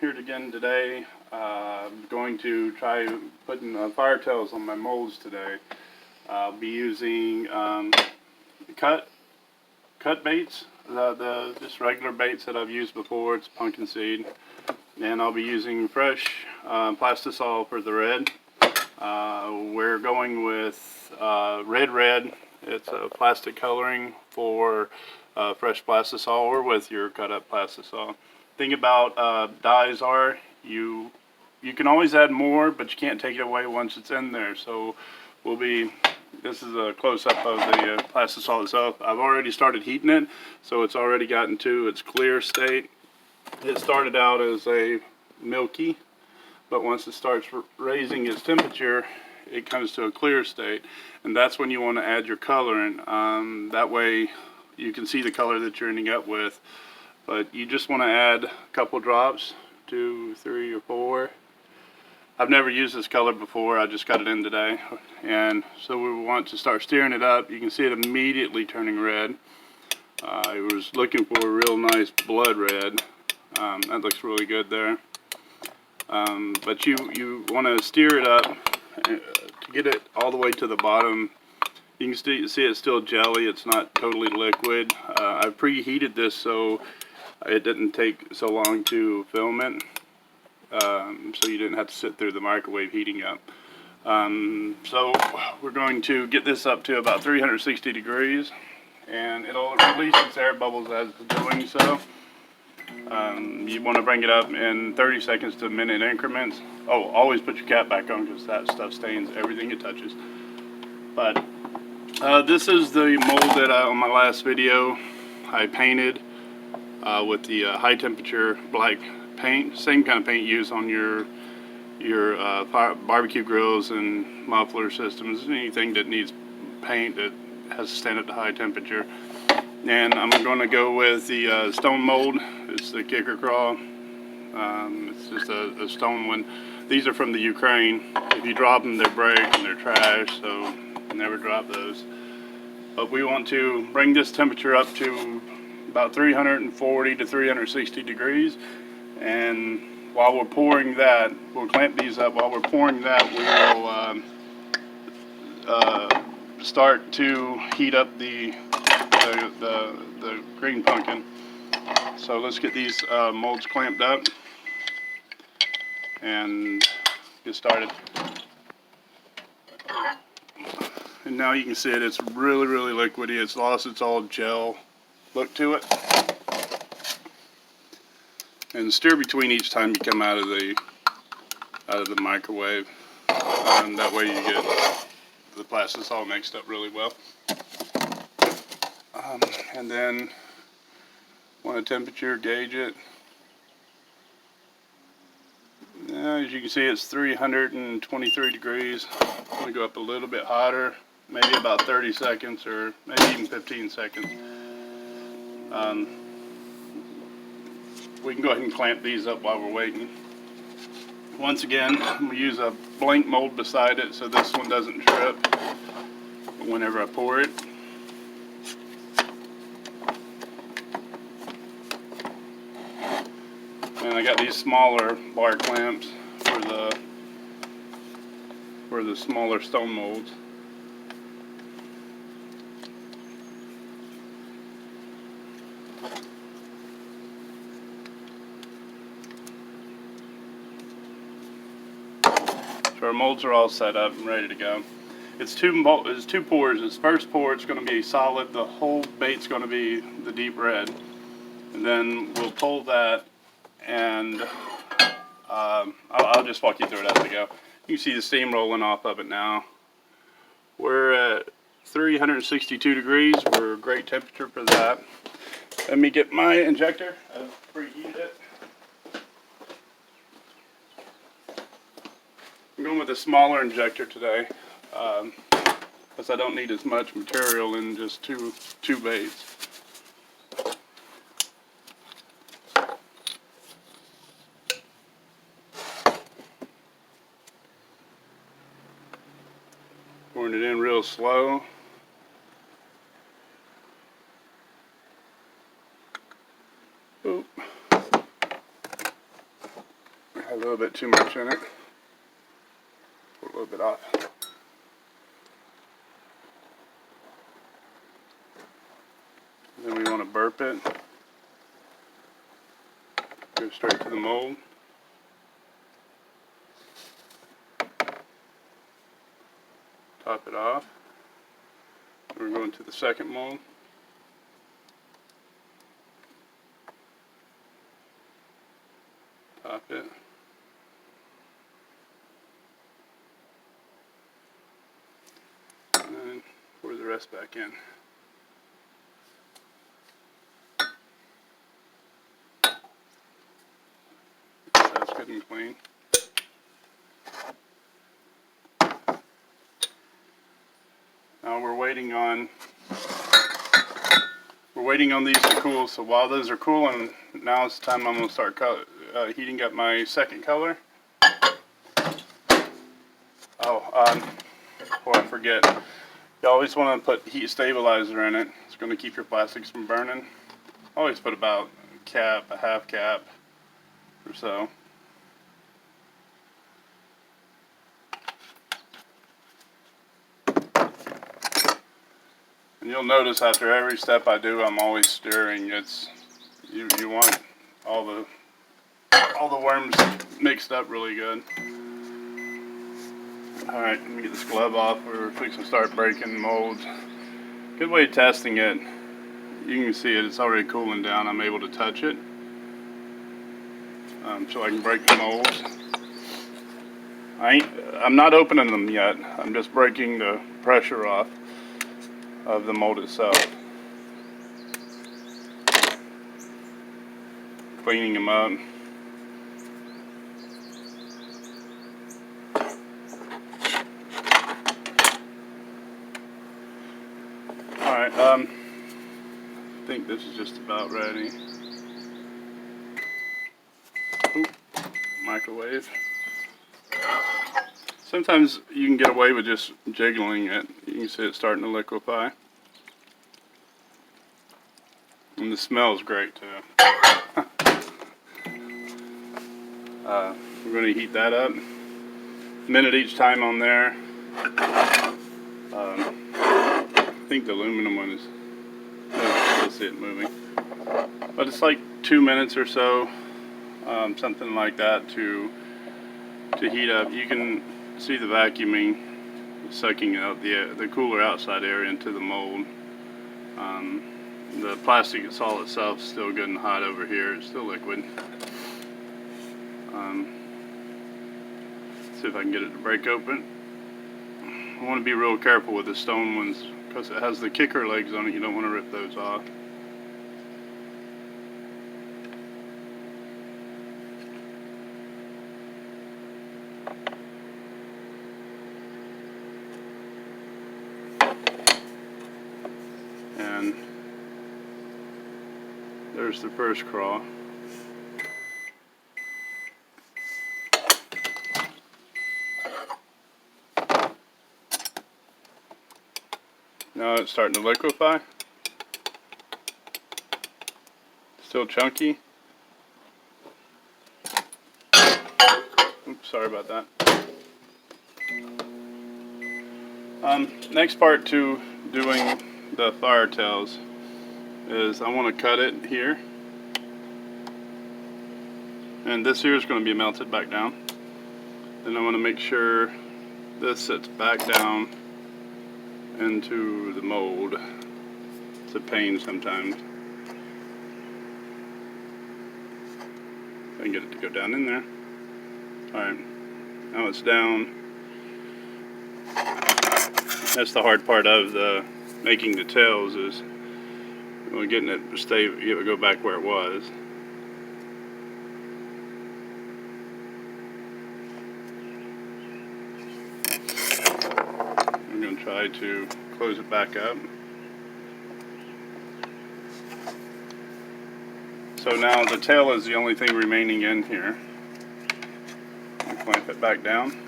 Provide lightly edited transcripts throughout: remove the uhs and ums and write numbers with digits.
Here again today. I'm going to try putting firetails on my molds today. I'll be using cut baits, just regular baits that I've used before. It's pumpkin seed, and I'll be using fresh plastisol for the red. We're going with red. It's a plastic coloring for fresh plastisol, or with your cut up plastisol. Thing about dyes are you can always add more, but you can't take it away once it's in there. So this is a close-up of the plastisol itself. I've already started heating it, so it's already gotten to its clear state. It started out as a milky, but once it starts raising its temperature, it comes to a clear state, and that's when you want to add your coloring. That way you can see the color that you're ending up with. But you just want to add a couple drops, 2, 3, or 4. I've never used this color before. I just got it in today, and so we want to start stirring it up. You can see it immediately turning red. I was looking for a real nice blood red. That looks really good there. But you want to stir it up to get it all the way to the bottom. You can see it's still jelly. It's not totally liquid. I've preheated this so it didn't take so long to film it, so you didn't have to sit through the microwave heating up. So we're going to get this up to about 360 degrees, and it'll release its air bubbles as it's doing so. You want to bring it up in 30 seconds to a minute increments. Oh, always put your cap back on, because that stuff stains everything it touches. But this is the mold that on my last video I painted with the high temperature black paint, same kind of paint used on your barbecue grills and muffler systems, anything that needs paint that has to stand up to high temperature. And I'm going to go with the stone mold. It's the kicker craw. It's just a stone one. These are from the Ukraine. If you drop them, they break and they're trash, so never drop those. But we want to bring this temperature up to about 340 to 360 degrees, and while we're pouring that, we'll clamp these up. While we're pouring that, we will start to heat up the green pumpkin. So let's get these molds clamped up and get started. And now you can see it. It's really liquidy. It's lost its all gel look to it. And stir between each time you come out of the microwave. And that way you get the plastisol mixed up really well. And then want to temperature gauge it. As you can see, it's 323 degrees. I'm going to go up a little bit hotter, maybe about 30 seconds or maybe even 15 seconds. We can go ahead and clamp these up while we're waiting. Once again, we use a blank mold beside it so this one doesn't trip whenever I pour it. And I got these smaller bar clamps for the smaller stone molds. So our molds are all set up and ready to go. It's two pours. This first pour, it's going to be solid. The whole bait's going to be the deep red. And then we'll pull that, and I'll just walk you through it as we go. You can see the steam rolling off of it now. We're at 362 degrees. We're a great temperature for that. Let me get my injector. I've preheated it. I'm going with a smaller injector today, because I don't need as much material in just two baits. Pouring it in real slow. Oop. a little bit too much in it. Put a little bit off. Then we want to burp it. Go straight to the mold. Top it off. We're going to the second mold. Top it. And then pour the rest back in. That's good and clean. Now we're waiting on these to cool. So while those are cooling, now it's time I'm going to start heating up my second color. Before I forget, you always want to put heat stabilizer in it. It's going to keep your plastics from burning. Always put about a half cap or so. And you'll notice after every step I do, I'm always stirring. You want all the worms mixed up really good. Alright, let me get this glove off. We're fixing to start breaking molds. Good way of testing it. You can see it's already cooling down. I'm able to touch it. So I can break the molds. I'm not opening them yet. I'm just breaking the pressure off of the mold itself. Cleaning them up. Alright, I think this is just about ready. Oop, microwave. Sometimes you can get away with just jiggling it. You can see it starting to liquefy. And the smell is great too. We're going to heat that up. A minute each time on there. I think the aluminum one is, I still see it moving. But it's like 2 minutes or so, something like that to heat up. You can see the vacuuming sucking out the cooler outside area into the mold. The plastic itself is still good and hot over here. It's still liquid. See if I can get it to break open. I want to be real careful with the stone ones because it has the kicker legs on it. You don't want to rip those off. And there's the first craw. Now it's starting to liquefy. Still chunky. Oops, sorry about that. Next part to doing the firetails is I want to cut it here. And this here is going to be melted back down. Then I want to make sure this sits back down into the mold. It's a pain sometimes. I can get it to go down in there. Alright, now it's down. That's the hard part of the making the tails is getting it to stay, it would go back where it was. I'm going to try to close it back up. So now the tail is the only thing remaining in here. I'll clamp it back down.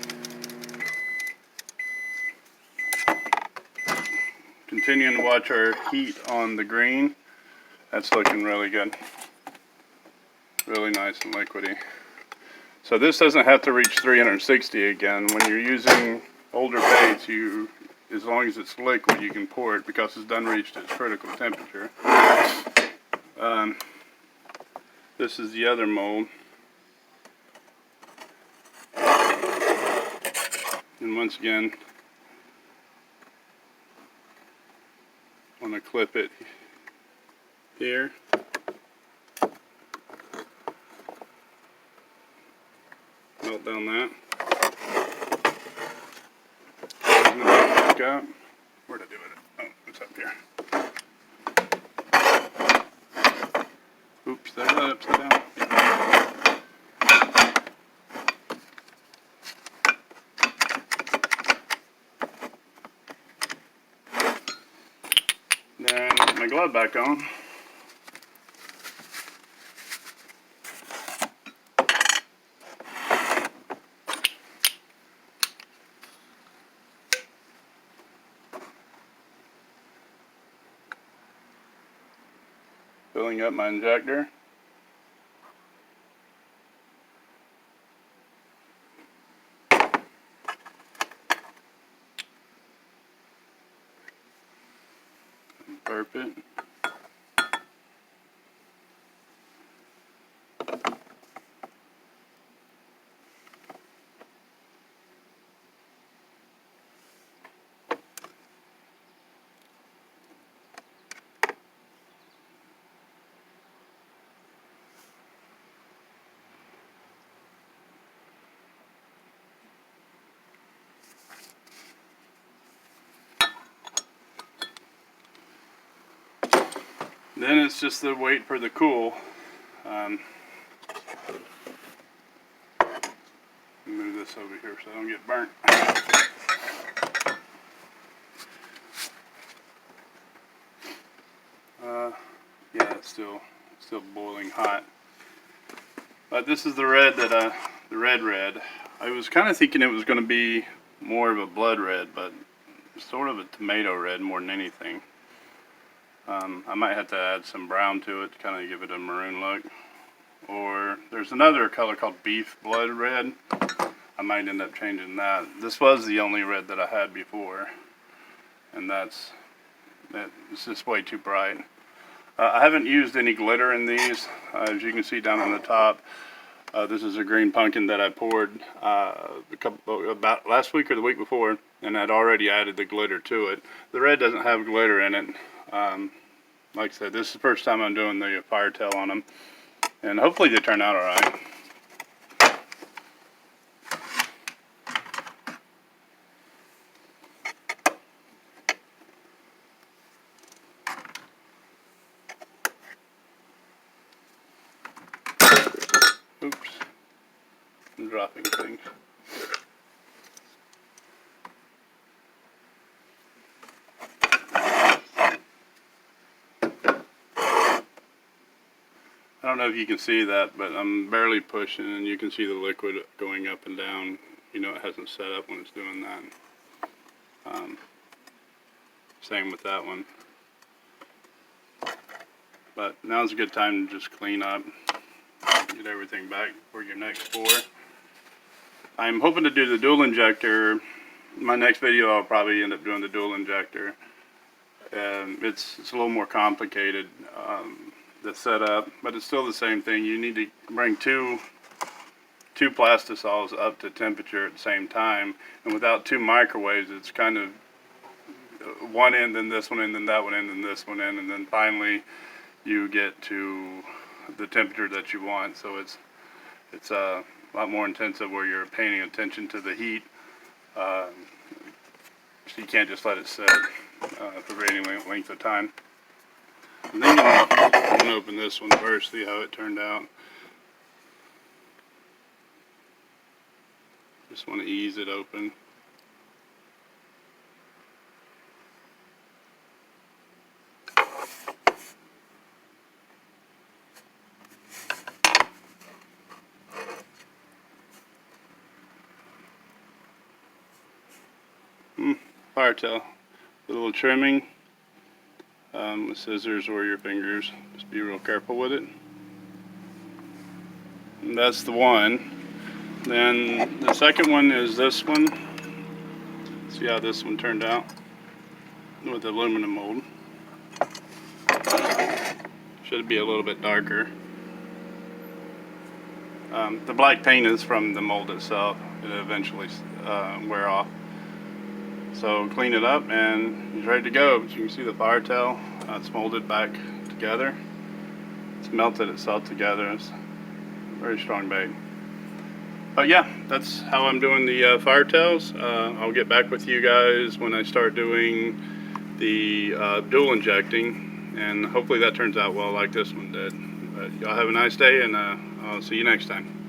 Continuing to watch our heat on the green. That's looking really good. Really nice and liquidy. So this doesn't have to reach 360 again. When you're using older baits, as long as it's liquid, you can pour it because it's done reached its critical temperature. This is the other mold. And once again, I'm going to clip it here. Melt down that. I'm going to back up. Where'd I do it? Oh, it's up here. Oops, there's that upside down. Then put my glove back on. Filling up my injector. Burp it. Then it's just the wait for the cool. Move this over here so I don't get burnt. Yeah, it's still boiling hot. But this is the red the red. I was kind of thinking it was going to be more of a blood red, but sort of a tomato red more than anything. I might have to add some brown to it to kind of give it a maroon look. Or there's another color called beef blood red. I might end up changing that. This was the only red that I had before, and it's just way too bright. I haven't used any glitter in these. As you can see down on the top, this is a green pumpkin that I poured about last week or the week before, and I'd already added the glitter to it. The red doesn't have glitter in it. Like I said, this is the first time I'm doing the Firetail on them, and hopefully they turn out alright. Oops, I'm dropping things. I don't know if you can see that, but I'm barely pushing, and you can see the liquid going up and down. You know it hasn't set up when it's doing that. Same with that one. But now's a good time to just clean up, get everything back for your next pour. I'm hoping to do the dual injector. My next video I'll probably end up doing the dual injector. It's a little more complicated, the setup, but it's still the same thing. You need to bring two plastisols up to temperature at the same time, and without two microwaves, it's kind of one end, then this one, and then that one end, and this one end, and then finally you get to the temperature that you want. So it's a lot more intensive where you're paying attention to the heat. So you can't just let it sit for any length of time. I'm thinking I'm going to open this one first, see how it turned out. Just want to ease it open. Firetail. A little trimming with scissors or your fingers. Just be real careful with it. And that's the one. Then the second one is this one. See how this one turned out with the aluminum mold. Should be a little bit darker. The black paint is from the mold itself. It'll eventually wear off. So clean it up and it's ready to go. But you can see the Firetail, it's molded back together. It's melted itself together. It's a very strong bait. But yeah, that's how I'm doing the Firetails. I'll get back with you guys when I start doing the dual injecting, and hopefully that turns out well like this one did. But y'all have a nice day, and I'll see you next time.